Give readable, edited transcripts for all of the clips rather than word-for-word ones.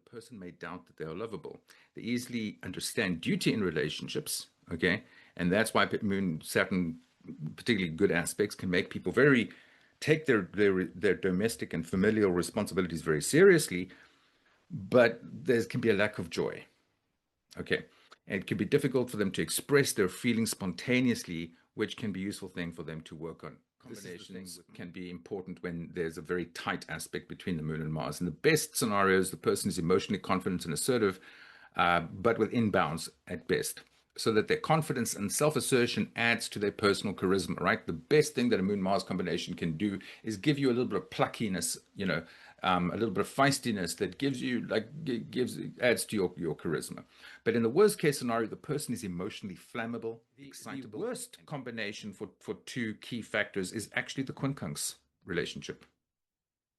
person may doubt that they are lovable. They easily understand duty in relationships, okay? And that's why Moon Saturn, particularly good aspects, can make people take their domestic and familial responsibilities very seriously, but there can be a lack of joy, okay? And it can be difficult for them to express their feelings spontaneously, which can be a useful thing for them to work on. Combinations can be important when there's a very tight aspect between the Moon and Mars. In the best scenarios, the person is emotionally confident and assertive, but within bounds at best, so that their confidence and self-assertion adds to their personal charisma, right? The best thing that a Moon-Mars combination can do is give you a little bit of pluckiness, a little bit of feistiness that adds to your charisma. But in the worst case scenario, the person is emotionally flammable, excitable. The worst combination for two key factors is actually the quincunx relationship.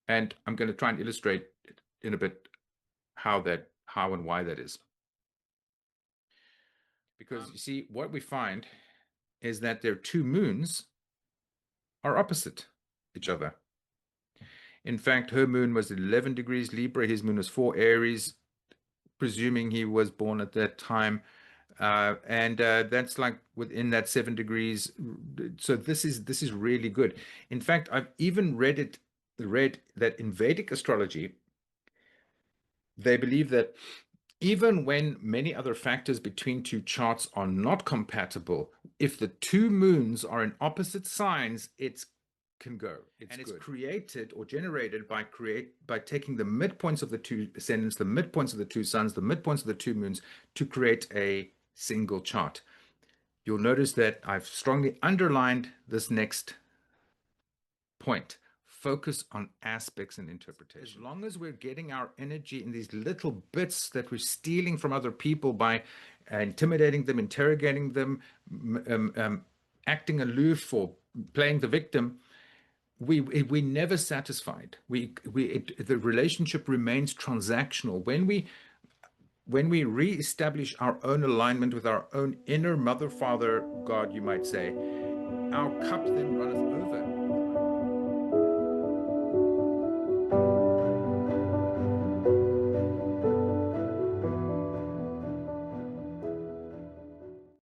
And I'm going to try and illustrate in a bit how and why that is. Because you see, what we find is that their two moons are opposite each other. In fact, her moon was 11 degrees Libra, his moon was 4 Aries, presuming he was born at that time. And that's like within that 7 degrees. So this is really good. In fact, I've even read that in Vedic astrology, they believe that even when many other factors between two charts are not compatible, if the two moons are in opposite signs, it can go. It's created or generated by taking the midpoints of the two ascendants, the midpoints of the two suns, the midpoints of the two moons to create a single chart. You'll notice that I've strongly underlined this next point. Focus on aspects and interpretation. As long as we're getting our energy in these little bits that we're stealing from other people by intimidating them, interrogating them, acting aloof or playing the victim, we're never satisfied. The relationship remains transactional. When we re-establish our own alignment with our own inner mother, father, God, you might say, our cup then runneth over.